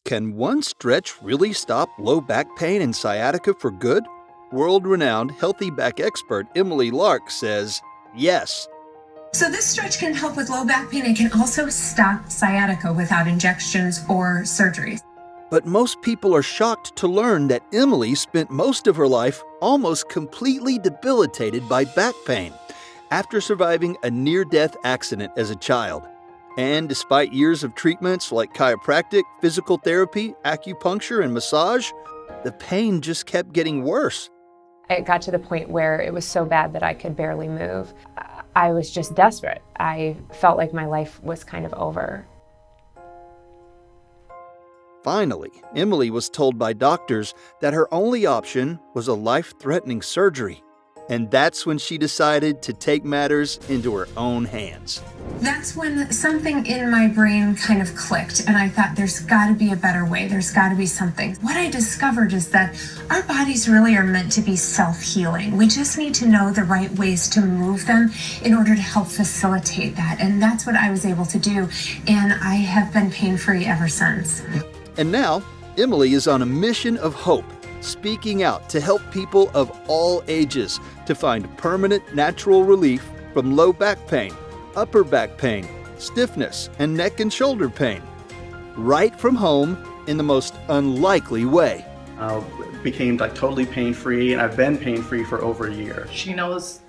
Can one stretch really stop low back pain and sciatica for good? World-renowned healthy back expert Emily Lark says yes. So this stretch can help with low back pain and can also stop sciatica without injections or surgeries. But most people are shocked to learn that Emily spent most of her life almost completely debilitated by back pain after surviving a near-death accident as a child. And despite years of treatments like chiropractic, physical therapy, acupuncture, and massage, the pain just kept getting worse. It got to the point where it was so bad that I could barely move. I was just desperate. I felt like my life was kind of over. Finally, Emily was told by doctors that her only option was a life-threatening surgery. And that's when she decided to take matters into her own hands. That's when something in my brain kind of clicked, and I thought there's got to be a better way. There's got to be something. What I discovered is that our bodies really are meant to be self-healing. We just need to know the right ways to move them in order to help facilitate that. And that's what I was able to do, and I have been pain-free ever since. And now, Emily is on a mission of hope, speaking out to help people of all ages to find permanent natural relief from low back pain, upper back pain, stiffness, and neck and shoulder pain, right from home in the most unlikely way. Became totally pain-free, and I've been pain-free for over a year. She knows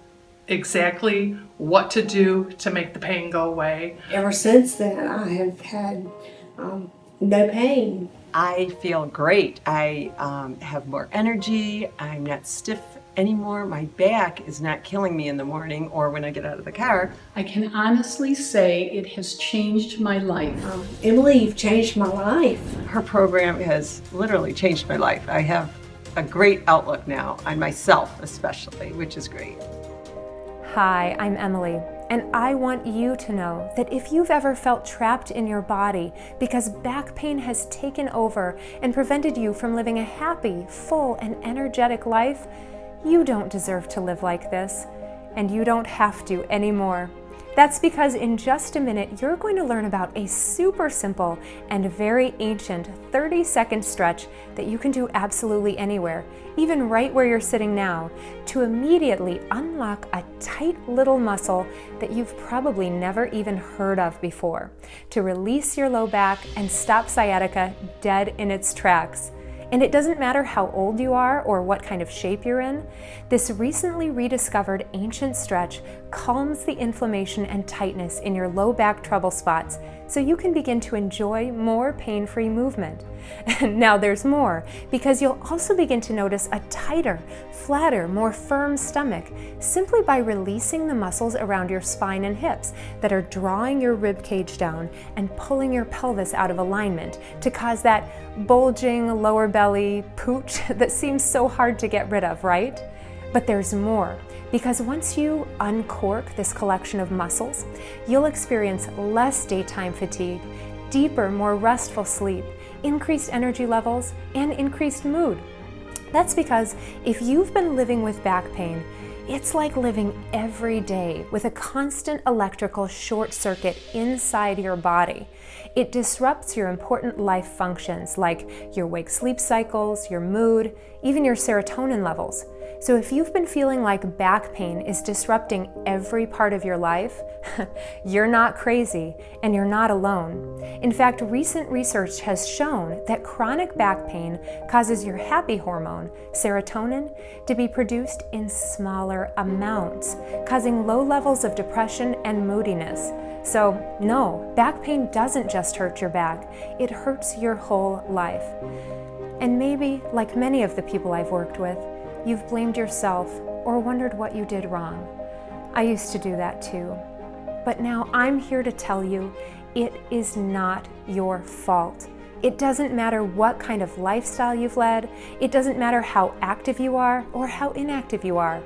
exactly what to do to make the pain go away. Ever since then, I have had no pain. I feel great. I have more energy. I'm not stiff anymore. My back is not killing me in the morning or when I get out of the car. I can honestly say it has changed my life. Emily, you've changed my life. Her program has literally changed my life. I have a great outlook now on myself especially, which is great. Hi, I'm Emily, and I want you to know that if you've ever felt trapped in your body because back pain has taken over and prevented you from living a happy, full, and energetic life, you don't deserve to live like this, and you don't have to anymore. That's because in just a minute, you're going to learn about a super simple and very ancient 30-second stretch that you can do absolutely anywhere, even right where you're sitting now, to immediately unlock a tight little muscle that you've probably never even heard of before, to release your low back and stop sciatica dead in its tracks. And it doesn't matter how old you are or what kind of shape you're in, this recently rediscovered ancient stretch calms the inflammation and tightness in your low back trouble spots so you can begin to enjoy more pain-free movement. And now there's more, because you'll also begin to notice a tighter, flatter, more firm stomach simply by releasing the muscles around your spine and hips that are drawing your rib cage down and pulling your pelvis out of alignment to cause that bulging lower belly pooch that seems so hard to get rid of, right? But there's more, because once you uncork this collection of muscles, you'll experience less daytime fatigue, deeper, more restful sleep, increased energy levels, and increased mood. That's because if you've been living with back pain, it's like living every day with a constant electrical short circuit inside your body. It disrupts your important life functions like your wake-sleep cycles, your mood, even your serotonin levels. So if you've been feeling like back pain is disrupting every part of your life, you're not crazy and you're not alone. In fact, recent research has shown that chronic back pain causes your happy hormone, serotonin, to be produced in smaller amounts, causing low levels of depression and moodiness. So no, back pain doesn't just hurt your back, it hurts your whole life. And maybe, like many of the people I've worked with, you've blamed yourself or wondered what you did wrong. I used to do that too. But now I'm here to tell you, it is not your fault. It doesn't matter what kind of lifestyle you've led. It doesn't matter how active you are or how inactive you are.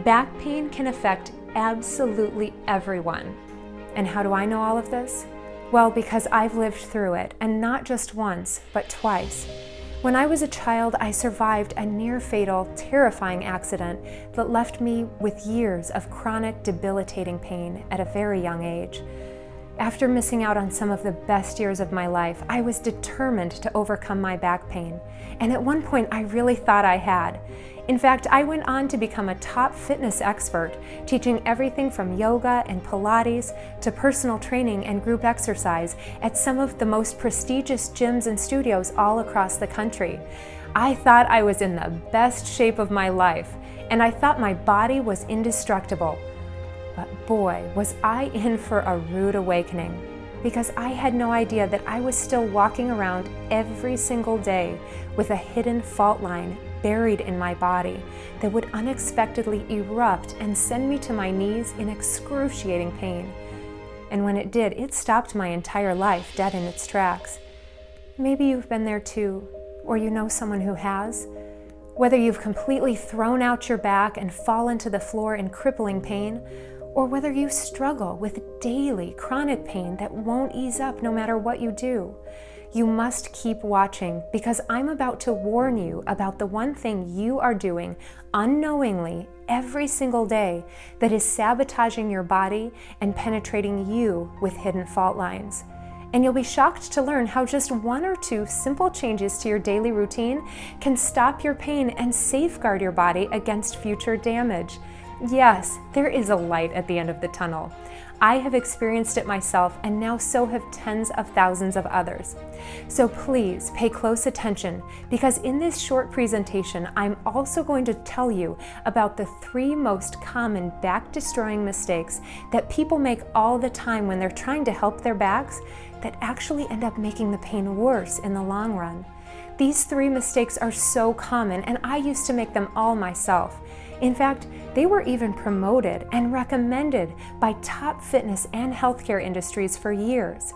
Back pain can affect absolutely everyone. And how do I know all of this? Well, because I've lived through it, and not just once, but twice. When I was a child, I survived a near-fatal, terrifying accident that left me with years of chronic, debilitating pain at a very young age. After missing out on some of the best years of my life, I was determined to overcome my back pain. And at one point, I really thought I had. In fact, I went on to become a top fitness expert, teaching everything from yoga and Pilates to personal training and group exercise at some of the most prestigious gyms and studios all across the country. I thought I was in the best shape of my life, and I thought my body was indestructible. But boy, was I in for a rude awakening, because I had no idea that I was still walking around every single day with a hidden fault line buried in my body that would unexpectedly erupt and send me to my knees in excruciating pain. And when it did, it stopped my entire life dead in its tracks. Maybe you've been there too, or you know someone who has. Whether you've completely thrown out your back and fallen to the floor in crippling pain, or whether you struggle with daily chronic pain that won't ease up no matter what you do. You must keep watching, because I'm about to warn you about the one thing you are doing unknowingly every single day that is sabotaging your body and penetrating you with hidden fault lines. And you'll be shocked to learn how just 1 or 2 simple changes to your daily routine can stop your pain and safeguard your body against future damage. Yes, there is a light at the end of the tunnel. I have experienced it myself, and now so have tens of thousands of others. So please pay close attention, because in this short presentation, I'm also going to tell you about the 3 most common back-destroying mistakes that people make all the time when they're trying to help their backs that actually end up making the pain worse in the long run. These 3 mistakes are so common, and I used to make them all myself. In fact, they were even promoted and recommended by top fitness and healthcare industries for years.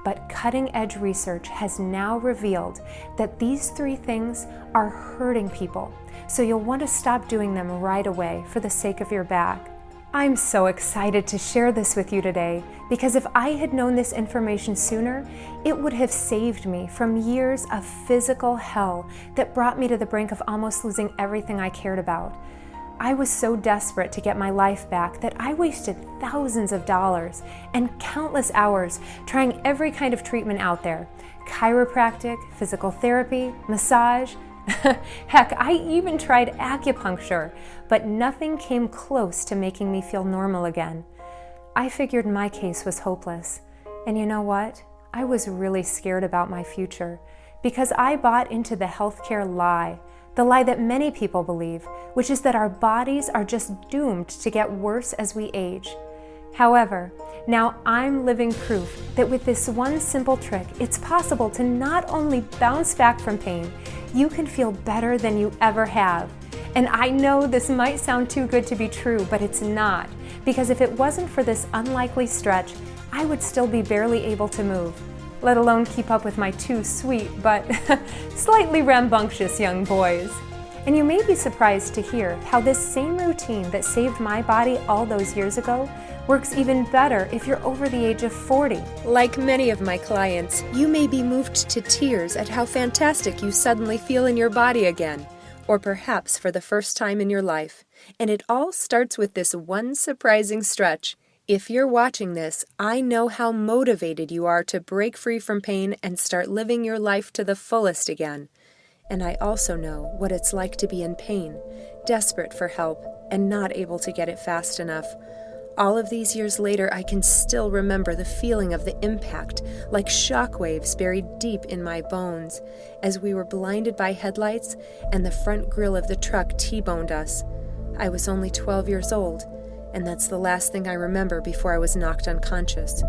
But cutting-edge research has now revealed that these 3 things are hurting people, so you'll want to stop doing them right away for the sake of your back. I'm so excited to share this with you today, because if I had known this information sooner, it would have saved me from years of physical hell that brought me to the brink of almost losing everything I cared about. I was so desperate to get my life back that I wasted thousands of dollars and countless hours trying every kind of treatment out there. Chiropractic, physical therapy, massage. Heck, I even tried acupuncture, but nothing came close to making me feel normal again. I figured my case was hopeless. And you know what? I was really scared about my future, because I bought into the healthcare lie. The lie that many people believe, which is that our bodies are just doomed to get worse as we age. However, now I'm living proof that with this one simple trick, it's possible to not only bounce back from pain, you can feel better than you ever have. And I know this might sound too good to be true, but it's not, because if it wasn't for this unlikely stretch, I would still be barely able to move, let alone keep up with my 2 sweet but slightly rambunctious young boys. And you may be surprised to hear how this same routine that saved my body all those years ago works even better if you're over the age of 40. Like many of my clients, you may be moved to tears at how fantastic you suddenly feel in your body again, or perhaps for the first time in your life. And it all starts with this one surprising stretch. If you're watching this, I know how motivated you are to break free from pain and start living your life to the fullest again. And I also know what it's like to be in pain, desperate for help, and not able to get it fast enough. All of these years later, I can still remember the feeling of the impact, like shockwaves buried deep in my bones, as we were blinded by headlights and the front grille of the truck T-boned us. I was only 12 years old, and that's the last thing I remember before I was knocked unconscious.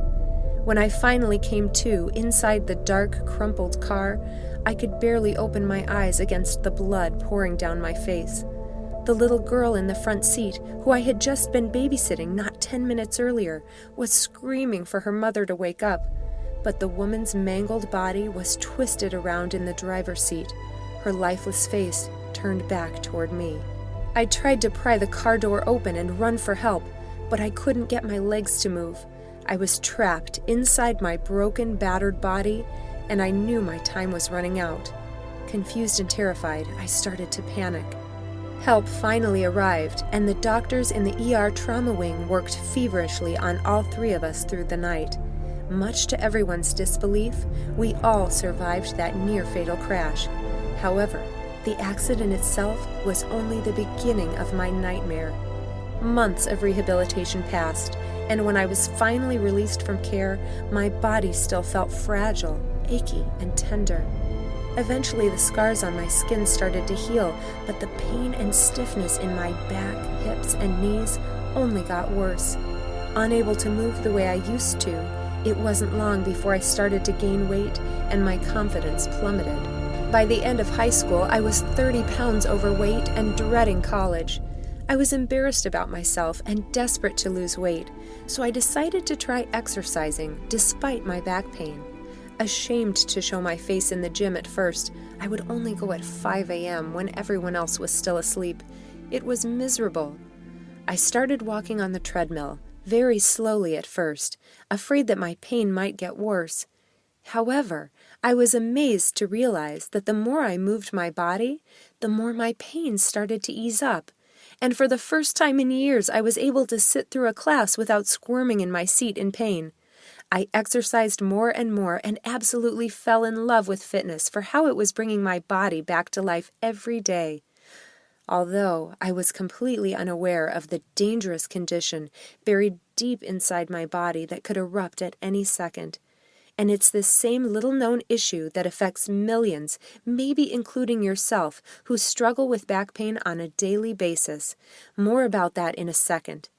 When I finally came to inside the dark, crumpled car, I could barely open my eyes against the blood pouring down my face. The little girl in the front seat, who I had just been babysitting not 10 minutes earlier, was screaming for her mother to wake up, but the woman's mangled body was twisted around in the driver's seat, her lifeless face turned back toward me. I tried to pry the car door open and run for help, but I couldn't get my legs to move. I was trapped inside my broken, battered body, and I knew my time was running out. Confused and terrified, I started to panic. Help finally arrived, and the doctors in the ER trauma wing worked feverishly on all 3 of us through the night. Much to everyone's disbelief, we all survived that near-fatal crash. However, the accident itself was only the beginning of my nightmare. Months of rehabilitation passed, and when I was finally released from care, my body still felt fragile, achy, and tender. Eventually, the scars on my skin started to heal, but the pain and stiffness in my back, hips, and knees only got worse. Unable to move the way I used to, it wasn't long before I started to gain weight and my confidence plummeted. By the end of high school, I was 30 pounds overweight and dreading college. I was embarrassed about myself and desperate to lose weight, so I decided to try exercising despite my back pain. Ashamed to show my face in the gym at first, I would only go at 5 a.m. when everyone else was still asleep. It was miserable. I started walking on the treadmill, very slowly at first, afraid that my pain might get worse. However, I was amazed to realize that the more I moved my body, the more my pain started to ease up. And for the first time in years, I was able to sit through a class without squirming in my seat in pain. I exercised more and absolutely fell in love with fitness for how it was bringing my body back to life every day. Although I was completely unaware of the dangerous condition buried deep inside my body that could erupt at any second. And it's this same little-known issue that affects millions, maybe including yourself, who struggle with back pain on a daily basis. More about that in a second.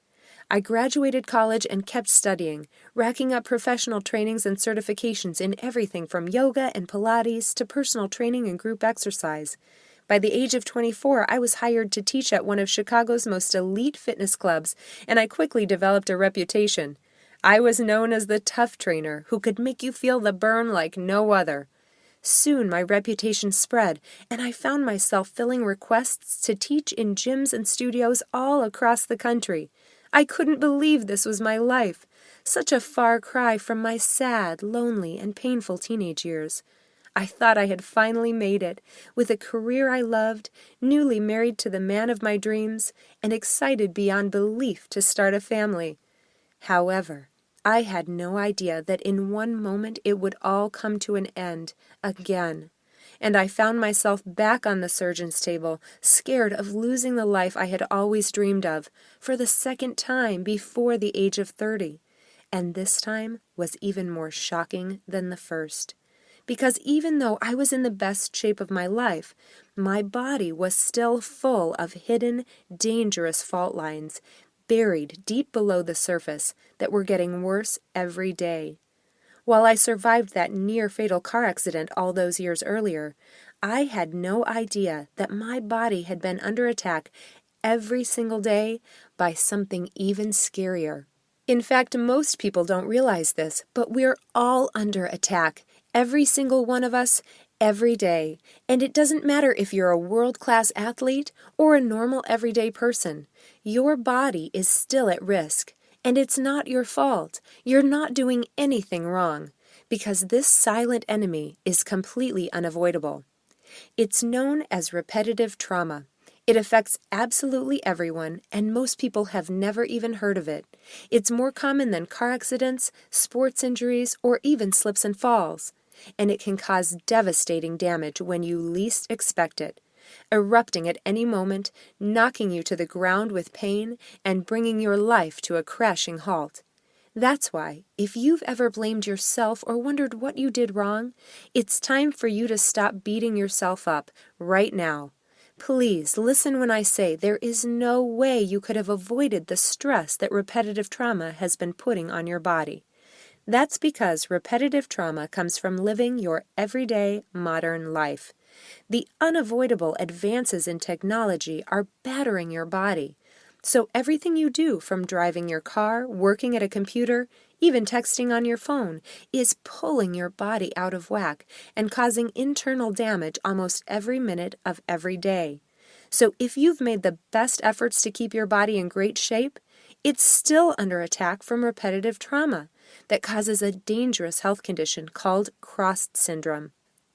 I graduated college and kept studying, racking up professional trainings and certifications in everything from yoga and Pilates to personal training and group exercise. By the age of 24, I was hired to teach at one of Chicago's most elite fitness clubs, and I quickly developed a reputation. I was known as the tough trainer who could make you feel the burn like no other. Soon my reputation spread, and I found myself filling requests to teach in gyms and studios all across the country. I couldn't believe this was my life. Such a far cry from my sad, lonely, and painful teenage years. I thought I had finally made it, with a career I loved, newly married to the man of my dreams, and excited beyond belief to start a family. However, I had no idea that in one moment it would all come to an end, again. And I found myself back on the surgeon's table, scared of losing the life I had always dreamed of, for the second time before the age of 30. And this time was even more shocking than the first. Because even though I was in the best shape of my life, my body was still full of hidden, dangerous fault lines, buried deep below the surface, that were getting worse every day. While I survived that near-fatal car accident all those years earlier, I had no idea that my body had been under attack every single day by something even scarier. In fact, most people don't realize this, but we're all under attack, every single one of us, every day. And it doesn't matter if you're a world-class athlete or a normal everyday person. Your body is still at risk. And it's not your fault. You're not doing anything wrong, because this silent enemy is completely unavoidable. It's known as repetitive trauma. It affects absolutely everyone, and most people have never even heard of it. It's more common than car accidents, sports injuries, or even slips and falls. And it can cause devastating damage when you least expect it, erupting at any moment, knocking you to the ground with pain, and bringing your life to a crashing halt. That's why, if you've ever blamed yourself or wondered what you did wrong, it's time for you to stop beating yourself up right now. Please listen when I say there is no way you could have avoided the stress that repetitive trauma has been putting on your body. That's because repetitive trauma comes from living your everyday modern life. The unavoidable advances in technology are battering your body. So everything you do, from driving your car, working at a computer, even texting on your phone, is pulling your body out of whack and causing internal damage almost every minute of every day. So if you've made the best efforts to keep your body in great shape, it's still under attack from repetitive trauma that causes a dangerous health condition called CROSS syndrome.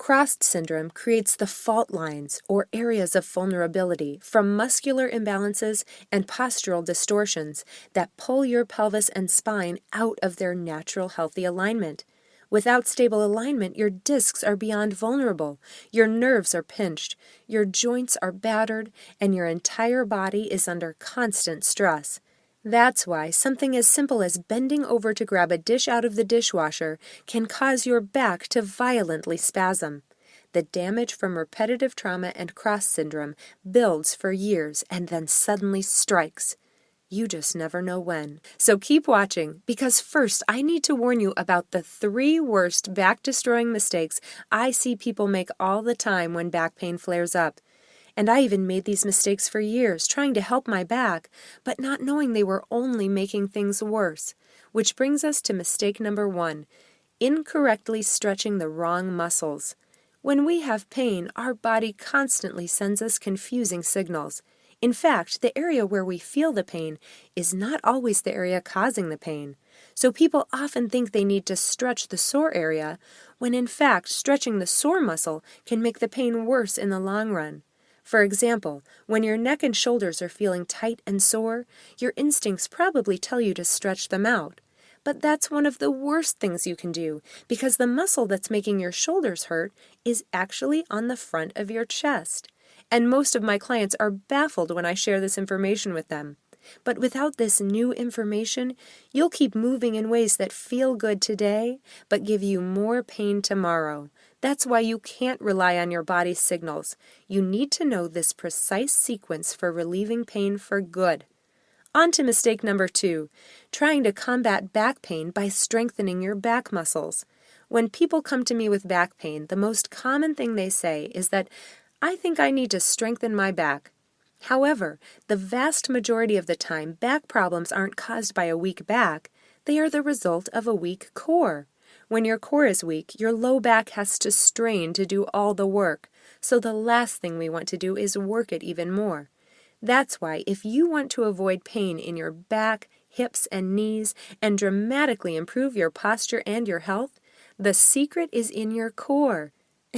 Crossed syndrome creates the fault lines or areas of vulnerability from muscular imbalances and postural distortions that pull your pelvis and spine out of their natural healthy alignment. Without stable alignment, your discs are beyond vulnerable, your nerves are pinched, your joints are battered, and your entire body is under constant stress. That's why something as simple as bending over to grab a dish out of the dishwasher can cause your back to violently spasm. The damage from repetitive trauma and cross syndrome builds for years and then suddenly strikes. You just never know when. So keep watching, because first I need to warn you about the 3 worst back-destroying mistakes I see people make all the time when back pain flares up. And I even made these mistakes for years, trying to help my back, but not knowing they were only making things worse. Which brings us to mistake number 1, incorrectly stretching the wrong muscles. When we have pain, our body constantly sends us confusing signals. In fact, the area where we feel the pain is not always the area causing the pain. So people often think they need to stretch the sore area, when in fact stretching the sore muscle can make the pain worse in the long run. For example, when your neck and shoulders are feeling tight and sore, your instincts probably tell you to stretch them out. But that's one of the worst things you can do, because the muscle that's making your shoulders hurt is actually on the front of your chest. And most of my clients are baffled when I share this information with them. But without this new information, you'll keep moving in ways that feel good today, but give you more pain tomorrow. That's why you can't rely on your body's signals. You need to know this precise sequence for relieving pain for good. On to mistake number 2, trying to combat back pain by strengthening your back muscles. When people come to me with back pain, the most common thing they say is that, I think I need to strengthen my back. However, the vast majority of the time, back problems aren't caused by a weak back. They are the result of a weak core. When your core is weak, your low back has to strain to do all the work. So the last thing we want to do is work it even more. That's why if you want to avoid pain in your back, hips, and knees, and dramatically improve your posture and your health, the secret is in your core.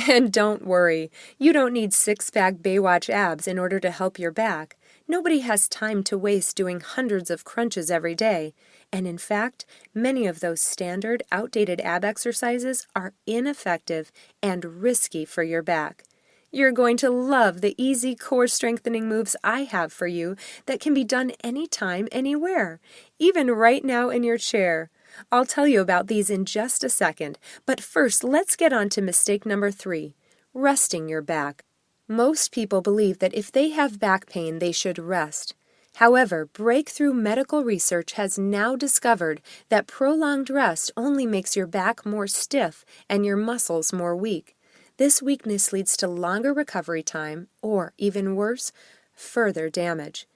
And don't worry, you don't need six-pack Baywatch abs in order to help your back. Nobody has time to waste doing hundreds of crunches every day. And in fact, many of those standard, outdated ab exercises are ineffective and risky for your back. You're going to love the easy core strengthening moves I have for you that can be done anytime, anywhere, even right now in your chair. I'll tell you about these in just a second, but first let's get on to mistake number 3, resting your back. Most people believe that if they have back pain, they should rest. However, breakthrough medical research has now discovered that prolonged rest only makes your back more stiff and your muscles more weak. This weakness leads to longer recovery time, or, even worse, further damage.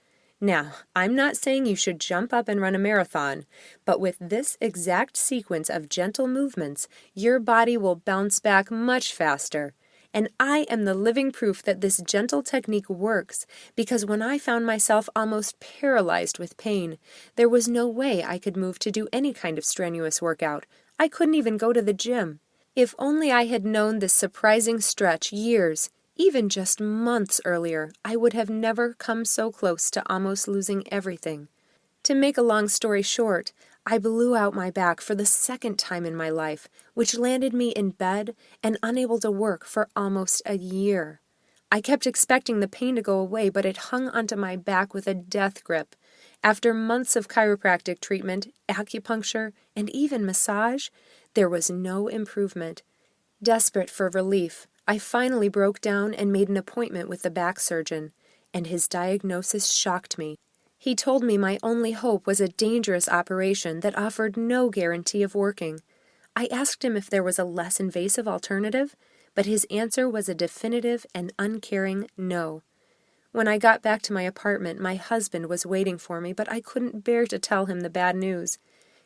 Now, I'm not saying you should jump up and run a marathon, but with this exact sequence of gentle movements, your body will bounce back much faster. And I am the living proof that this gentle technique works, because when I found myself almost paralyzed with pain, there was no way I could move to do any kind of strenuous workout. I couldn't even go to the gym. If only I had known this surprising stretch years, even just months earlier, I would have never come so close to almost losing everything. To make a long story short, I blew out my back for the second time in my life, which landed me in bed and unable to work for almost a year. I kept expecting the pain to go away, but it hung onto my back with a death grip. After months of chiropractic treatment, acupuncture, and even massage, there was no improvement. Desperate for relief, I finally broke down and made an appointment with the back surgeon, and his diagnosis shocked me. He told me my only hope was a dangerous operation that offered no guarantee of working. I asked him if there was a less invasive alternative, but his answer was a definitive and uncaring no. When I got back to my apartment, my husband was waiting for me, but I couldn't bear to tell him the bad news.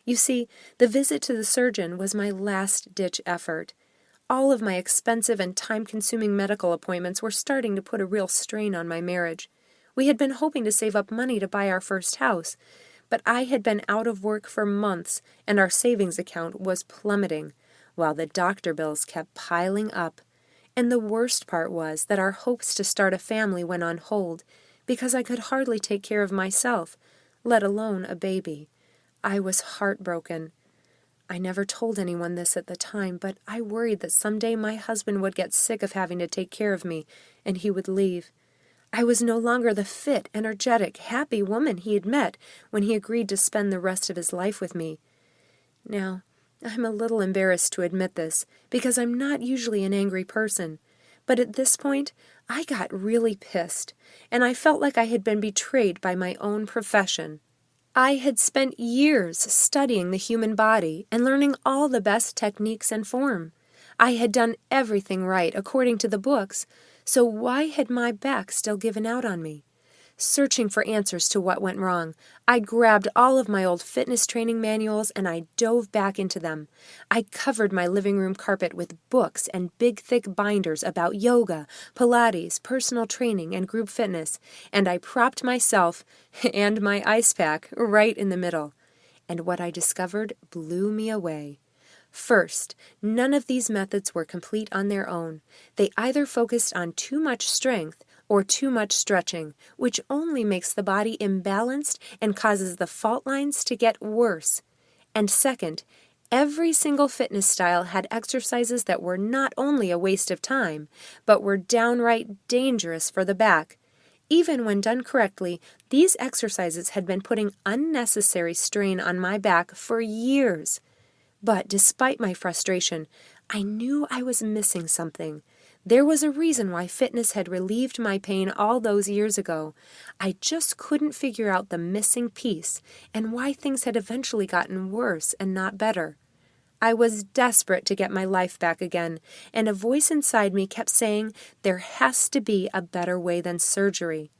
You see, the visit to the surgeon was my last-ditch effort. All of my expensive and time-consuming medical appointments were starting to put a real strain on my marriage. We had been hoping to save up money to buy our first house, but I had been out of work for months, and our savings account was plummeting, while the doctor bills kept piling up. And the worst part was that our hopes to start a family went on hold because I could hardly take care of myself, let alone a baby. I was heartbroken. I never told anyone this at the time, but I worried that someday my husband would get sick of having to take care of me, and he would leave. I was no longer the fit, energetic, happy woman he had met when he agreed to spend the rest of his life with me. Now, I'm a little embarrassed to admit this, because I'm not usually an angry person, but at this point, I got really pissed, and I felt like I had been betrayed by my own profession. I had spent years studying the human body and learning all the best techniques and form. I had done everything right according to the books, so why had my back still given out on me? Searching for answers to what went wrong, I grabbed all of my old fitness training manuals and I dove back into them. I covered my living room carpet with books and big thick binders about yoga, Pilates, personal training, and group fitness, and I propped myself and my ice pack right in the middle. And what I discovered blew me away. First, none of these methods were complete on their own. They either focused on too much strength or too much stretching, which only makes the body imbalanced and causes the fault lines to get worse. And second, every single fitness style had exercises that were not only a waste of time, but were downright dangerous for the back. Even when done correctly, these exercises had been putting unnecessary strain on my back for years. But despite my frustration, I knew I was missing something. There was a reason why fitness had relieved my pain all those years ago. I just couldn't figure out the missing piece and why things had eventually gotten worse and not better. I was desperate to get my life back again, and a voice inside me kept saying there has to be a better way than surgery.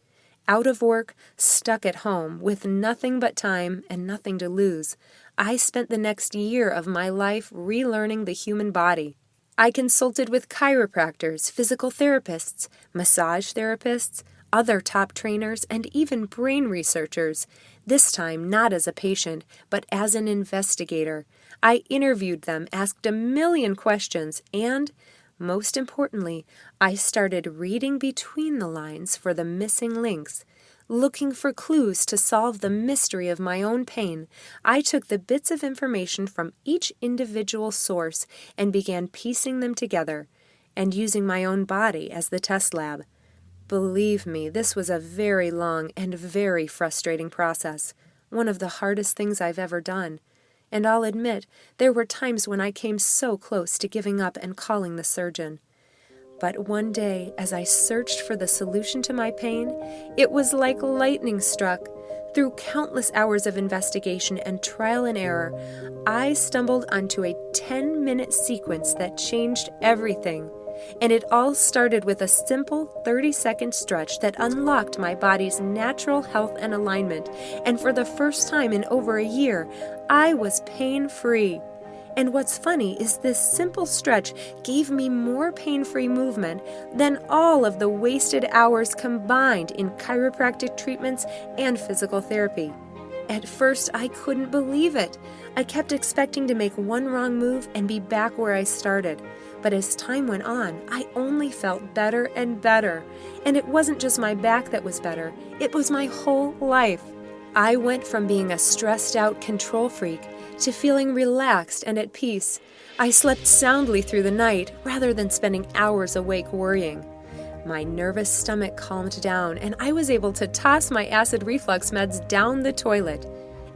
Out of work, stuck at home, with nothing but time and nothing to lose, I spent the next year of my life relearning the human body. I consulted with chiropractors, physical therapists, massage therapists, other top trainers, and even brain researchers, this time not as a patient, but as an investigator. I interviewed them, asked a million questions, and, most importantly, I started reading between the lines for the missing links. Looking for clues to solve the mystery of my own pain, I took the bits of information from each individual source and began piecing them together, and using my own body as the test lab. Believe me, this was a very long and very frustrating process, one of the hardest things I've ever done. And I'll admit, there were times when I came so close to giving up and calling the surgeon. But one day, as I searched for the solution to my pain, it was like lightning struck. Through countless hours of investigation and trial and error, I stumbled onto a 10-minute sequence that changed everything. And it all started with a simple 30-second stretch that unlocked my body's natural health and alignment. And for the first time in over a year, I was pain-free. And what's funny is this simple stretch gave me more pain-free movement than all of the wasted hours combined in chiropractic treatments and physical therapy. At first, I couldn't believe it. I kept expecting to make one wrong move and be back where I started. But as time went on, I only felt better and better. And it wasn't just my back that was better, it was my whole life. I went from being a stressed-out control freak to feeling relaxed and at peace. I slept soundly through the night rather than spending hours awake worrying. My nervous stomach calmed down, and I was able to toss my acid reflux meds down the toilet.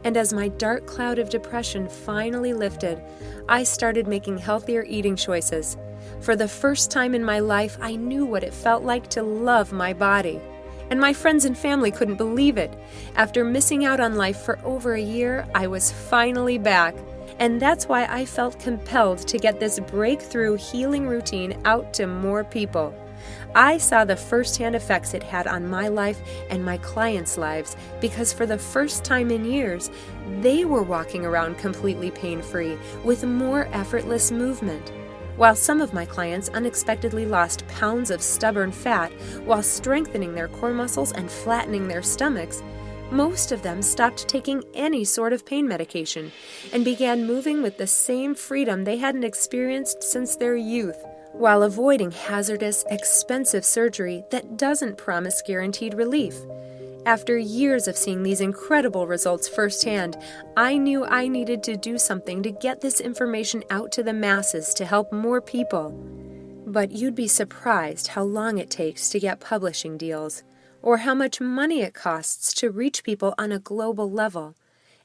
And as my dark cloud of depression finally lifted, I started making healthier eating choices. For the first time in my life, I knew what it felt like to love my body. And my friends and family couldn't believe it. After missing out on life for over a year, I was finally back. And that's why I felt compelled to get this breakthrough healing routine out to more people. I saw the firsthand effects it had on my life and my clients' lives because for the first time in years, they were walking around completely pain-free with more effortless movement. While some of my clients unexpectedly lost pounds of stubborn fat while strengthening their core muscles and flattening their stomachs, most of them stopped taking any sort of pain medication and began moving with the same freedom they hadn't experienced since their youth, while avoiding hazardous, expensive surgery that doesn't promise guaranteed relief. After years of seeing these incredible results firsthand, I knew I needed to do something to get this information out to the masses to help more people. But you'd be surprised how long it takes to get publishing deals, or how much money it costs to reach people on a global level.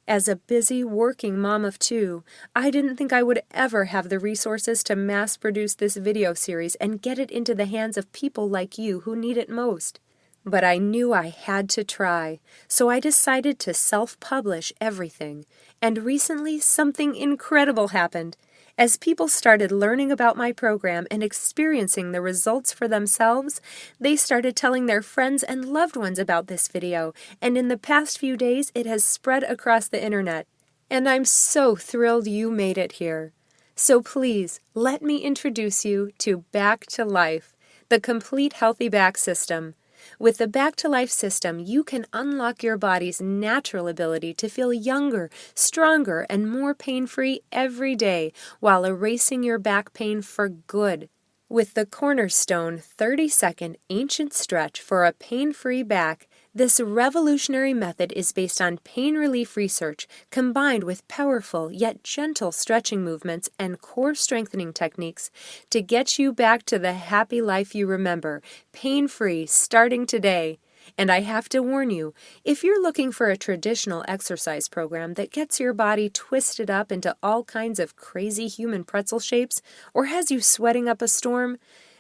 As a busy, working mom of two, I didn't think I would ever have the resources to mass produce this video series and get it into the hands of people like you who need it most. But I knew I had to try, so I decided to self-publish everything. And recently, something incredible happened. As people started learning about my program and experiencing the results for themselves, they started telling their friends and loved ones about this video, and in the past few days, it has spread across the internet. And I'm so thrilled you made it here. So please, let me introduce you to Back to Life, the complete healthy back system. With the Back to Life system, you can unlock your body's natural ability to feel younger, stronger, and more pain-free every day while erasing your back pain for good. With the cornerstone 30-second ancient stretch for a pain-free back, this revolutionary method is based on pain relief research combined with powerful yet gentle stretching movements and core strengthening techniques to get you back to the happy life you remember, pain-free, starting today. And I have to warn you, if you're looking for a traditional exercise program that gets your body twisted up into all kinds of crazy human pretzel shapes or has you sweating up a storm,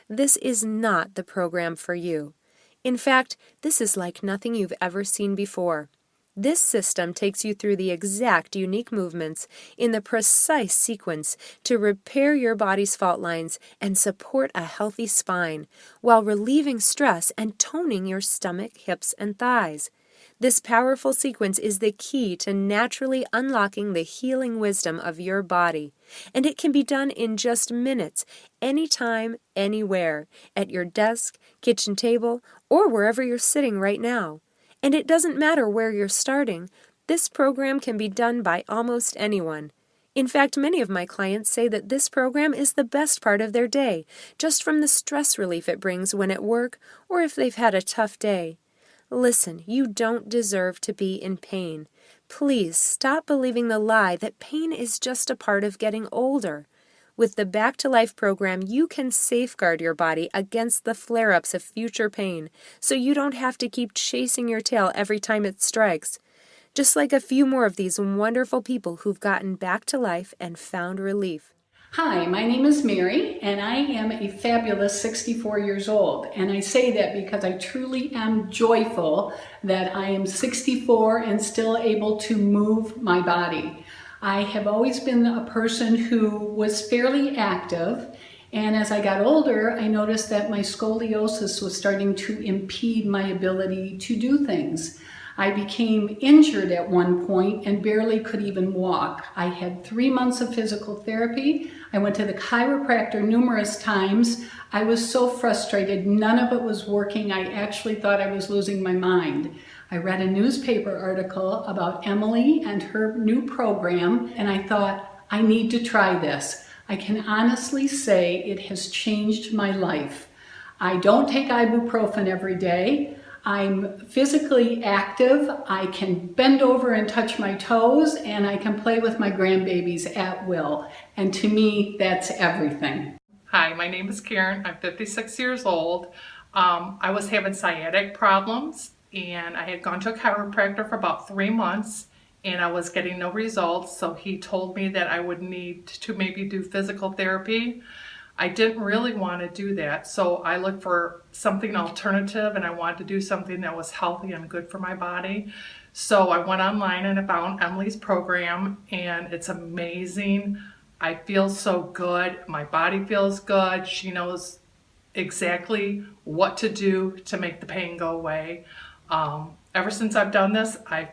this is not the program for you. In fact, this is like nothing you've ever seen before. This system takes you through the exact unique movements in the precise sequence to repair your body's fault lines and support a healthy spine, while relieving stress and toning your stomach, hips, and thighs. This powerful sequence is the key to naturally unlocking the healing wisdom of your body, and it can be done in just minutes, anytime, anywhere, at your desk, kitchen table, or wherever you're sitting right now. And it doesn't matter where you're starting. This program can be done by almost anyone. In fact, many of my clients say that this program is the best part of their day, just from the stress relief it brings when at work or if they've had a tough day. Listen, you don't deserve to be in pain. Please stop believing the lie that pain is just a part of getting older. With the Back to Life program, you can safeguard your body against the flare-ups of future pain, so you don't have to keep chasing your tail every time it strikes. Just like a few more of these wonderful people who've gotten back to life and found relief. Hi, my name is Mary, and I am a fabulous 64 years old. And I say that because I truly am joyful that I am 64 and still able to move my body. I have always been a person who was fairly active, and as I got older, I noticed that my scoliosis was starting to impede my ability to do things. I became injured at one point and barely could even walk. I had 3 months of physical therapy. I went to the chiropractor numerous times. I was so frustrated. None of it was working. I actually thought I was losing my mind. I read a newspaper article about Emily and her new program, and I thought, I need to try this. I can honestly say it has changed my life. I don't take ibuprofen every day. I'm physically active. I can bend over and touch my toes, and I can play with my grandbabies at will. And to me, that's everything. Hi, my name is Karen. I'm 56 years old. I was having sciatic problems, and I had gone to a chiropractor for about 3 months, and I was getting no results. So he told me that I would need to maybe do physical therapy. I didn't really want to do that, so I looked for something alternative, and I wanted to do something that was healthy and good for my body. So I went online and I found Emily's program, and it's amazing. I feel so good. My body feels good. She knows exactly what to do to make the pain go away. Ever since I've done this, I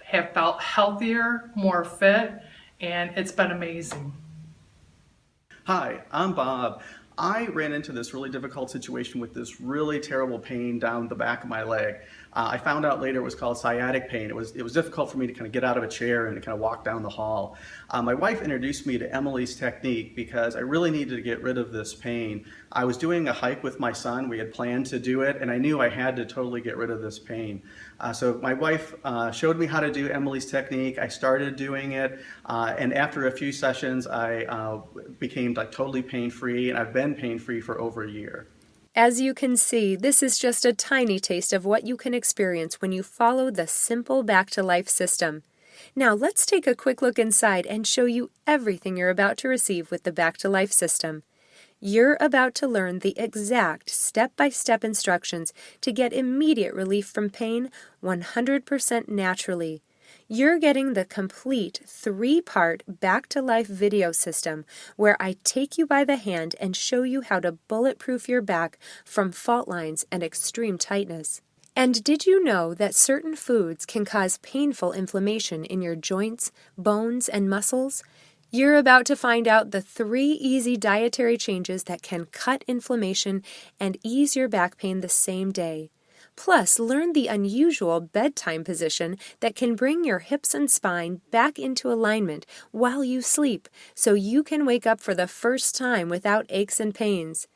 have felt healthier, more fit, and it's been amazing. Hi, I'm Bob. I ran into this really difficult situation with this really terrible pain down the back of my leg. I found out later it was called sciatic pain. It was difficult for me to kind of get out of a chair and kind of walk down the hall. My wife introduced me to Emily's technique because I really needed to get rid of this pain. I was doing a hike with my son. We had planned to do it, and I knew I had to totally get rid of this pain. So my wife showed me how to do Emily's technique. I started doing it, and after a few sessions, I became like totally pain-free, and I've been pain-free for over a year. As you can see, this is just a tiny taste of what you can experience when you follow the simple Back to Life system. Now let's take a quick look inside and show you everything you're about to receive with the Back to Life system. You're about to learn the exact step-by-step instructions to get immediate relief from pain 100% naturally. You're getting the complete 3-part Back to Life video system where I take you by the hand and show you how to bulletproof your back from fault lines and extreme tightness. And did you know that certain foods can cause painful inflammation in your joints, bones, and muscles? You're about to find out the 3 easy dietary changes that can cut inflammation and ease your back pain the same day. Plus, learn the unusual bedtime position that can bring your hips and spine back into alignment while you sleep, so you can wake up for the first time without aches and pains.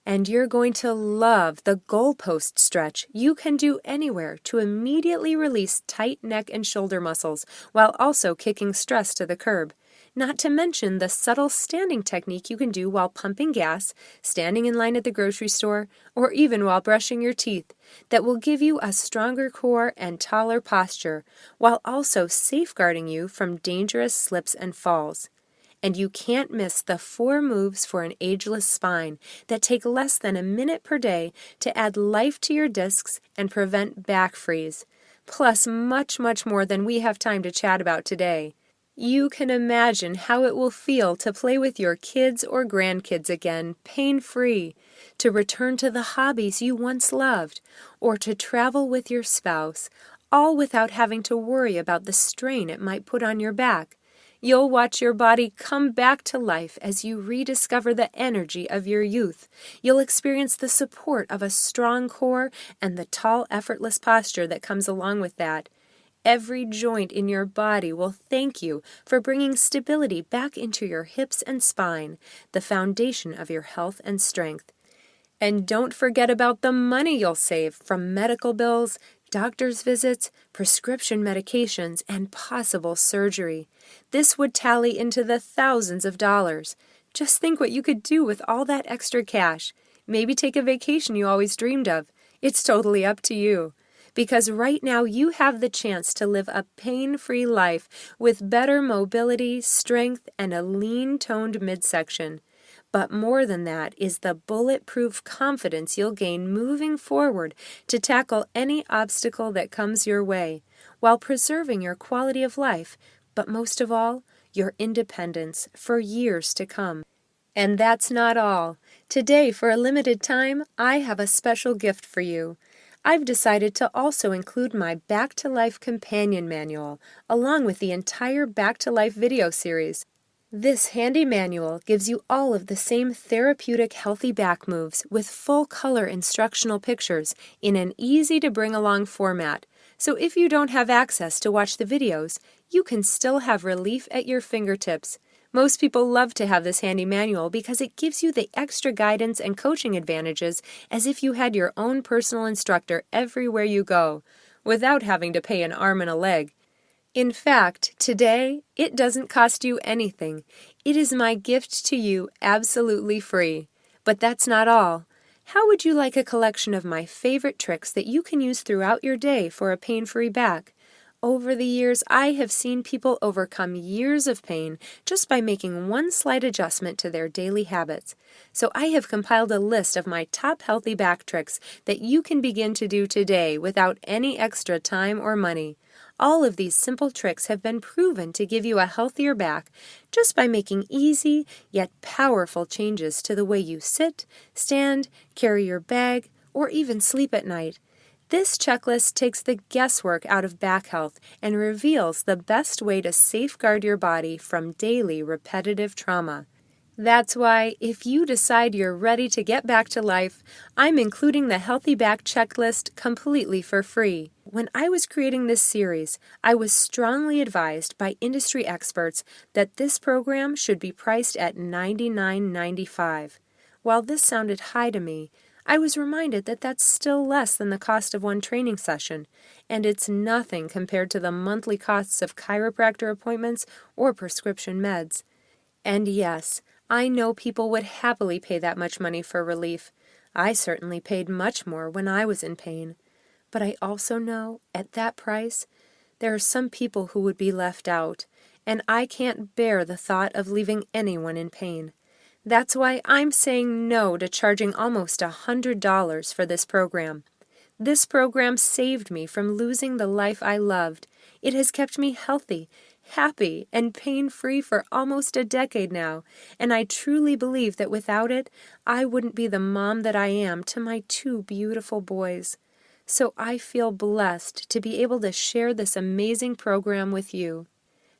And you're going to love the goalpost stretch you can do anywhere to immediately release tight neck and shoulder muscles while also kicking stress to the curb. Not to mention the subtle standing technique you can do while pumping gas, standing in line at the grocery store, or even while brushing your teeth, that will give you a stronger core and taller posture, while also safeguarding you from dangerous slips and falls. And you can't miss the 4 moves for an ageless spine that take less than a minute per day to add life to your discs and prevent back freeze, plus much more than we have time to chat about today. You can imagine how it will feel to play with your kids or grandkids again, pain-free, to return to the hobbies you once loved, or to travel with your spouse, all without having to worry about the strain it might put on your back. You'll watch your body come back to life as you rediscover the energy of your youth. You'll experience the support of a strong core and the tall, effortless posture that comes along with that. Every joint in your body will thank you for bringing stability back into your hips and spine, the foundation of your health and strength. And don't forget about the money you'll save from medical bills, doctor's visits, prescription medications, and possible surgery. This would tally into the thousands of dollars. Just think what you could do with all that extra cash. Maybe take a vacation you always dreamed of. It's totally up to you. Because right now you have the chance to live a pain-free life with better mobility, strength, and a lean-toned midsection. But more than that is the bulletproof confidence you'll gain moving forward to tackle any obstacle that comes your way, while preserving your quality of life, but most of all, your independence for years to come. And that's not all. Today, for a limited time, I have a special gift for you. I've decided to also include my Back to Life companion manual, along with the entire Back to Life video series. This handy manual gives you all of the same therapeutic healthy back moves with full color instructional pictures in an easy to bring along format. So if you don't have access to watch the videos, you can still have relief at your fingertips. Most people love to have this handy manual because it gives you the extra guidance and coaching advantages as if you had your own personal instructor everywhere you go, without having to pay an arm and a leg. In fact, today, it doesn't cost you anything. It is my gift to you absolutely free. But that's not all. How would you like a collection of my favorite tricks that you can use throughout your day for a pain-free back? Over the years, I have seen people overcome years of pain just by making one slight adjustment to their daily habits. So I have compiled a list of my top healthy back tricks that you can begin to do today without any extra time or money. All of these simple tricks have been proven to give you a healthier back just by making easy yet powerful changes to the way you sit, stand, carry your bag, or even sleep at night. This checklist takes the guesswork out of back health and reveals the best way to safeguard your body from daily repetitive trauma. That's why, if you decide you're ready to get back to life, I'm including the Healthy Back Checklist completely for free. When I was creating this series, I was strongly advised by industry experts that this program should be priced at $99.95. While this sounded high to me, I was reminded that that's still less than the cost of one training session, and it's nothing compared to the monthly costs of chiropractor appointments or prescription meds. And yes, I know people would happily pay that much money for relief. I certainly paid much more when I was in pain. But I also know, at that price, there are some people who would be left out, and I can't bear the thought of leaving anyone in pain. That's why I'm saying no to charging almost $100 for this program. This program saved me from losing the life I loved. It has kept me healthy, happy, and pain-free for almost a decade now, and I truly believe that without it, I wouldn't be the mom that I am to my 2 beautiful boys. So I feel blessed to be able to share this amazing program with you.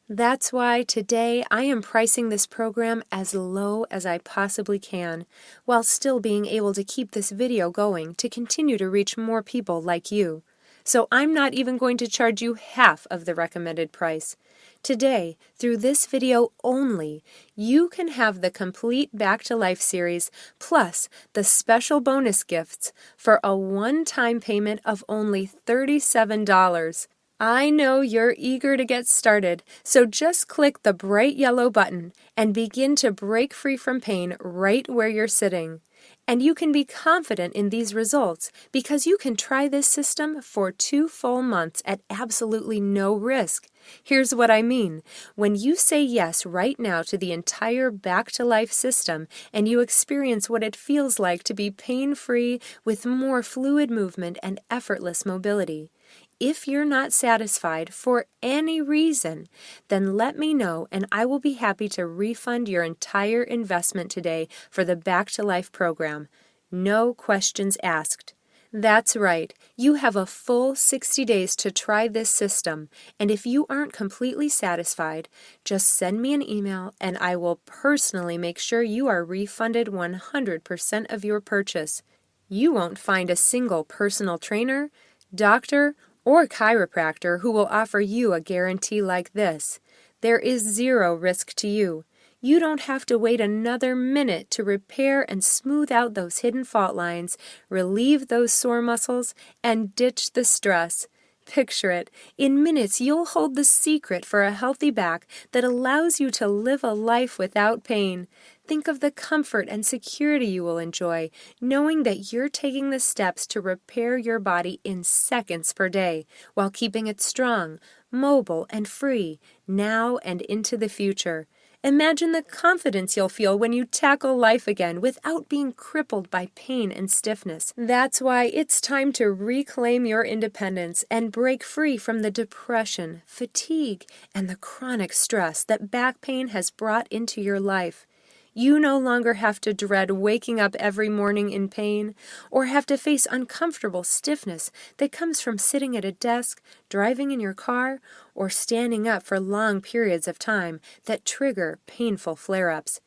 That's why today I am pricing this program as low as I possibly can, while still being able to keep this video going to continue to reach more people like you. So I'm not even going to charge you half of the recommended price. Today, through this video only, you can have the complete Back to Life series plus the special bonus gifts for a one-time payment of only $37. I know you're eager to get started, so just click the bright yellow button and begin to break free from pain right where you're sitting. And you can be confident in these results because you can try this system for 2 full months at absolutely no risk. Here's what I mean. When you say yes right now to the entire Back to Life system and you experience what it feels like to be pain-free with more fluid movement and effortless mobility. If you're not satisfied for any reason, then let me know and I will be happy to refund your entire investment today for the Back to Life program. No questions asked. That's right, you have a full 60 days to try this system, and if you aren't completely satisfied, just send me an email and I will personally make sure you are refunded 100% of your purchase. You won't find a single personal trainer, doctor, or chiropractor who will offer you a guarantee like this. There is zero risk to you. You don't have to wait another minute to repair and smooth out those hidden fault lines, relieve those sore muscles, and ditch the stress. Picture it. In minutes, you'll hold the secret for a healthy back that allows you to live a life without pain. Think of the comfort and security you will enjoy, knowing that you're taking the steps to repair your body in seconds per day, while keeping it strong, mobile, and free, now and into the future. Imagine the confidence you'll feel when you tackle life again without being crippled by pain and stiffness. That's why it's time to reclaim your independence and break free from the depression, fatigue, and the chronic stress that back pain has brought into your life. You no longer have to dread waking up every morning in pain or have to face uncomfortable stiffness that comes from sitting at a desk, driving in your car, or standing up for long periods of time that trigger painful flare-ups.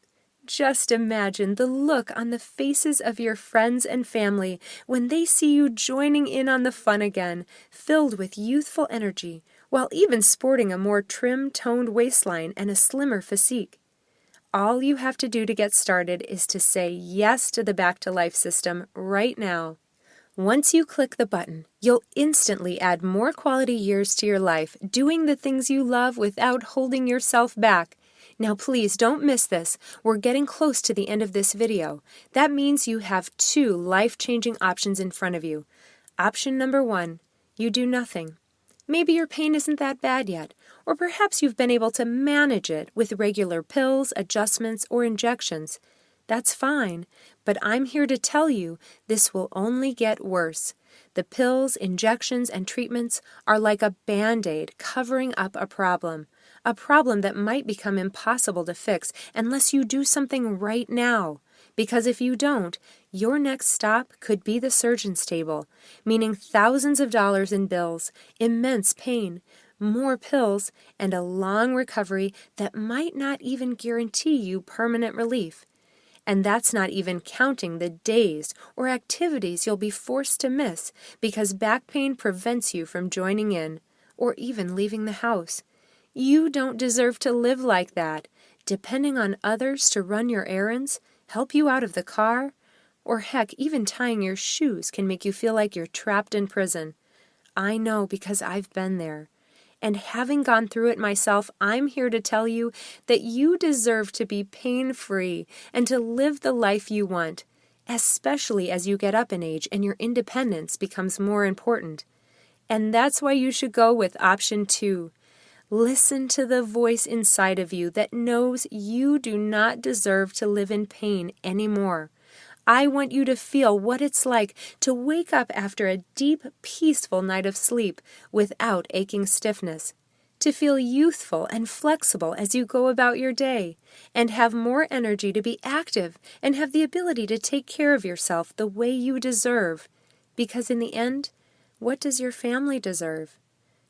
Just imagine the look on the faces of your friends and family when they see you joining in on the fun again, filled with youthful energy, while even sporting a more trim-toned waistline and a slimmer physique. All you have to do to get started is to say yes to the Back to Life system right now. Once you click the button, you'll instantly add more quality years to your life, doing the things you love without holding yourself back. Now please don't miss this. We're getting close to the end of this video. That means you have 2 life-changing options in front of you. Option number 1, you do nothing. Maybe your pain isn't that bad yet, or perhaps you've been able to manage it with regular pills, adjustments, or injections. That's fine, but I'm here to tell you this will only get worse. The pills, injections, and treatments are like a Band-Aid covering up a problem that might become impossible to fix unless you do something right now. Because if you don't, your next stop could be the surgeon's table, meaning thousands of dollars in bills, immense pain, more pills, and a long recovery that might not even guarantee you permanent relief. And that's not even counting the days or activities you'll be forced to miss because back pain prevents you from joining in or even leaving the house. You don't deserve to live like that, depending on others to run your errands, help you out of the car, or heck, even tying your shoes can make you feel like you're trapped in prison. I know because I've been there. And having gone through it myself, I'm here to tell you that you deserve to be pain-free and to live the life you want, especially as you get up in age and your independence becomes more important. And that's why you should go with option 2. Listen to the voice inside of you that knows you do not deserve to live in pain anymore. I want you to feel what it's like to wake up after a deep, peaceful night of sleep without aching stiffness, to feel youthful and flexible as you go about your day, and have more energy to be active and have the ability to take care of yourself the way you deserve. Because in the end, what does your family deserve?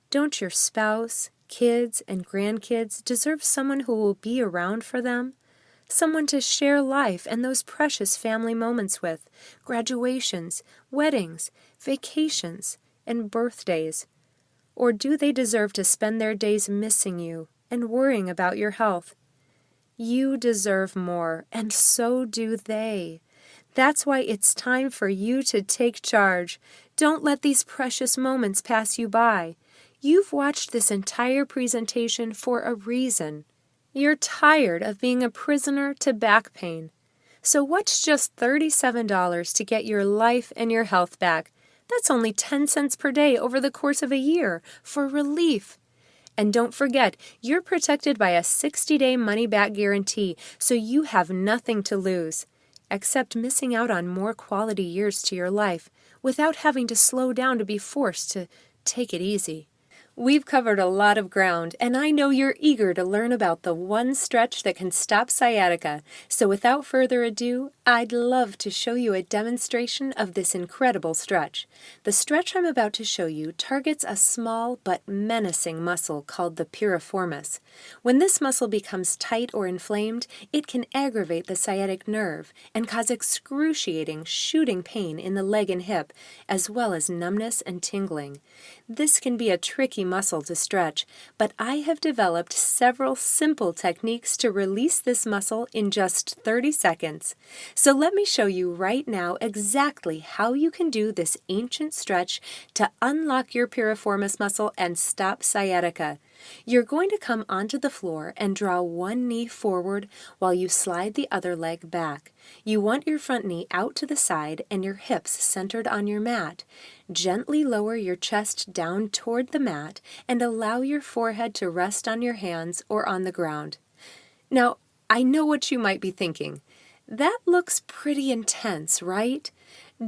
Don't your spouse, kids, and grandkids deserve someone who will be around for them? Someone to share life and those precious family moments with, graduations, weddings, vacations, and birthdays? Or do they deserve to spend their days missing you and worrying about your health? You deserve more, and so do they. That's why it's time for you to take charge. Don't let these precious moments pass you by. You've watched this entire presentation for a reason. You're tired of being a prisoner to back pain. So what's just $37 to get your life and your health back? That's only 10 cents per day over the course of a year for relief. And don't forget, you're protected by a 60-day money-back guarantee, so you have nothing to lose, except missing out on more quality years to your life without having to slow down to be forced to take it easy. We've covered a lot of ground, and I know you're eager to learn about the one stretch that can stop sciatica. So without further ado, I'd love to show you a demonstration of this incredible stretch. The stretch I'm about to show you targets a small but menacing muscle called the piriformis. When this muscle becomes tight or inflamed, it can aggravate the sciatic nerve and cause excruciating shooting pain in the leg and hip, as well as numbness and tingling. This can be a tricky muscle to stretch, but I have developed several simple techniques to release this muscle in just 30 seconds. So let me show you right now exactly how you can do this ancient stretch to unlock your piriformis muscle and stop sciatica. You're going to come onto the floor and draw one knee forward while you slide the other leg back. You want your front knee out to the side and your hips centered on your mat. Gently lower your chest down toward the mat and allow your forehead to rest on your hands or on the ground. Now, I know what you might be thinking. That looks pretty intense, right?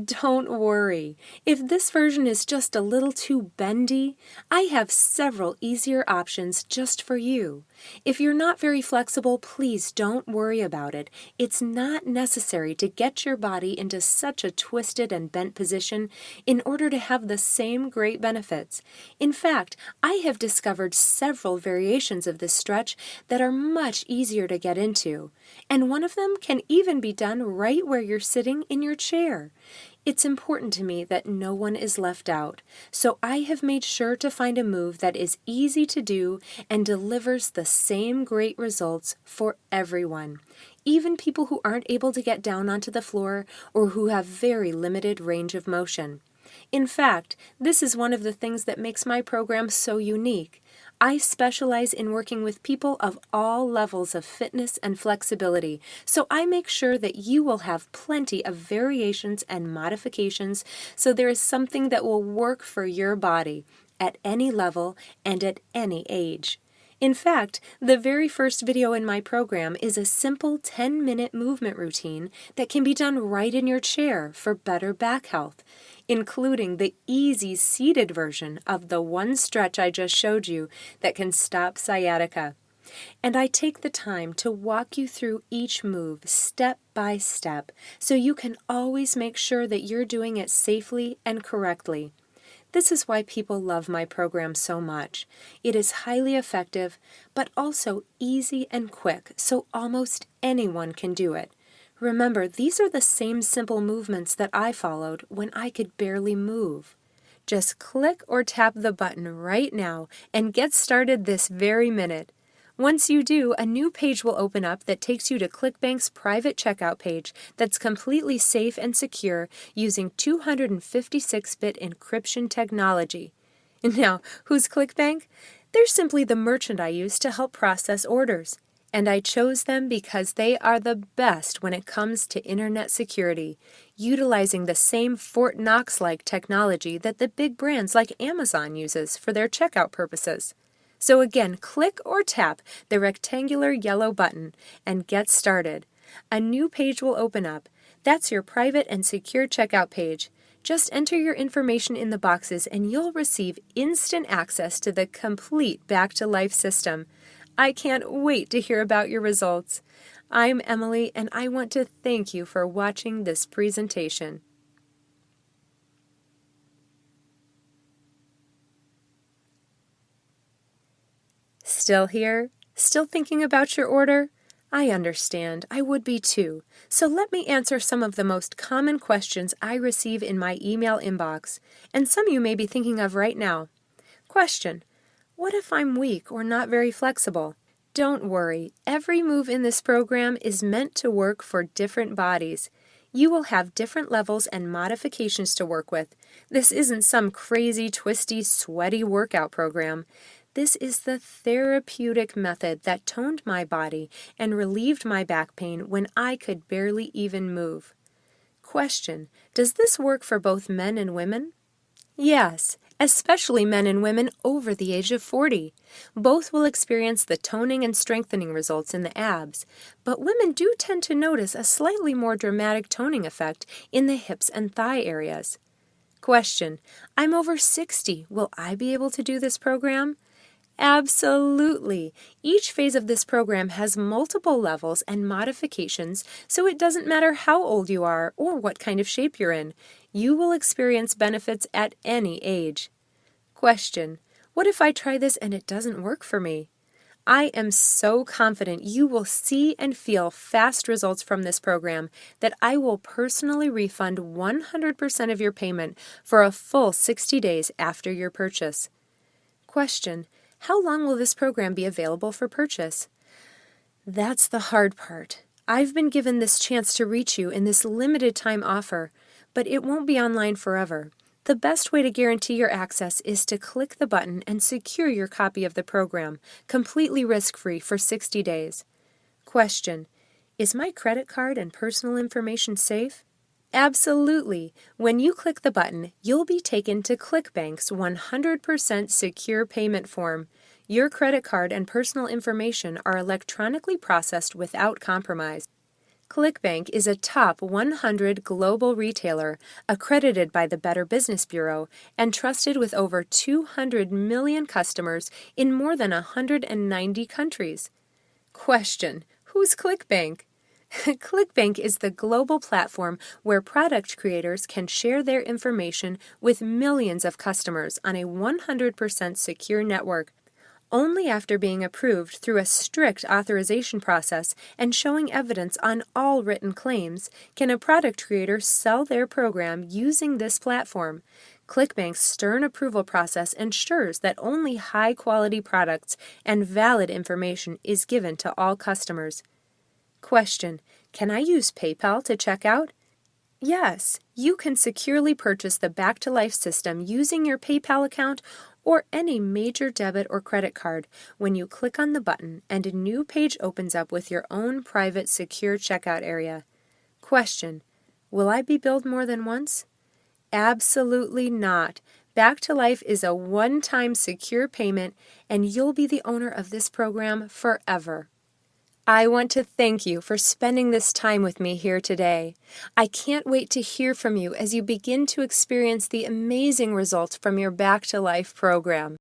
Don't worry. If this version is just a little too bendy, I have several easier options just for you. If you're not very flexible, please don't worry about it. It's not necessary to get your body into such a twisted and bent position in order to have the same great benefits. In fact, I have discovered several variations of this stretch that are much easier to get into, and one of them can even be done right where you're sitting in your chair. It's important to me that no one is left out, so I have made sure to find a move that is easy to do and delivers the same great results for everyone, even people who aren't able to get down onto the floor or who have very limited range of motion. In fact, this is one of the things that makes my program so unique. I specialize in working with people of all levels of fitness and flexibility, so I make sure that you will have plenty of variations and modifications so there is something that will work for your body at any level and at any age. In fact, the very first video in my program is a simple 10-minute movement routine that can be done right in your chair for better back health, including the easy seated version of the one stretch I just showed you that can stop sciatica. And I take the time to walk you through each move step by step so you can always make sure that you're doing it safely and correctly. This is why people love my program so much. It is highly effective, but also easy and quick, so almost anyone can do it. Remember, these are the same simple movements that I followed when I could barely move. Just click or tap the button right now and get started this very minute. Once you do, a new page will open up that takes you to ClickBank's private checkout page that's completely safe and secure using 256-bit encryption technology. Now, who's ClickBank? They're simply the merchant I use to help process orders. And I chose them because they are the best when it comes to internet security, utilizing the same Fort Knox-like technology that the big brands like Amazon uses for their checkout purposes. So again, click or tap the rectangular yellow button and get started. A new page will open up. That's your private and secure checkout page. Just enter your information in the boxes and you'll receive instant access to the complete Back to Life system. I can't wait to hear about your results. I'm Emily, and I want to thank you for watching this presentation. Still here? Still thinking about your order? I understand. I would be too. So let me answer some of the most common questions I receive in my email inbox, and some you may be thinking of right now. Question: what if I'm weak or not very flexible? Don't worry. Every move in this program is meant to work for different bodies. You will have different levels and modifications to work with. This isn't some crazy, twisty, sweaty workout program. This is the therapeutic method that toned my body and relieved my back pain when I could barely even move. Question: does this work for both men and women? Yes, especially men and women over the age of 40. Both will experience the toning and strengthening results in the abs, but women do tend to notice a slightly more dramatic toning effect in the hips and thigh areas. Question: I'm over 60. Will I be able to do this program? Absolutely. Each phase of this program has multiple levels and modifications, so it doesn't matter how old you are or what kind of shape you're in. You will experience benefits at any age. Question: what if I try this and it doesn't work for me? I am so confident you will see and feel fast results from this program that I will personally refund 100% of your payment for a full 60 days after your purchase. Question: how long will this program be available for purchase? That's the hard part. I've been given this chance to reach you in this limited time offer, but it won't be online forever. The best way to guarantee your access is to click the button and secure your copy of the program, completely risk-free for 60 days. Question: is my credit card and personal information safe? Absolutely. When you click the button, you'll be taken to ClickBank's 100% secure payment form. Your credit card and personal information are electronically processed without compromise. ClickBank is a top 100 global retailer, accredited by the Better Business Bureau, and trusted with over 200 million customers in more than 190 countries. Question: who's ClickBank? ClickBank is the global platform where product creators can share their information with millions of customers on a 100% secure network. Only after being approved through a strict authorization process and showing evidence on all written claims can a product creator sell their program using this platform. ClickBank's stern approval process ensures that only high-quality products and valid information is given to all customers. Question: can I use PayPal to check out? Yes, you can securely purchase the Back to Life system using your PayPal account or any major debit or credit card when you click on the button and a new page opens up with your own private secure checkout area. Question: will I be billed more than once? Absolutely not. Back to Life is a one-time secure payment and you'll be the owner of this program forever. I want to thank you for spending this time with me here today. I can't wait to hear from you as you begin to experience the amazing results from your Back to Life program.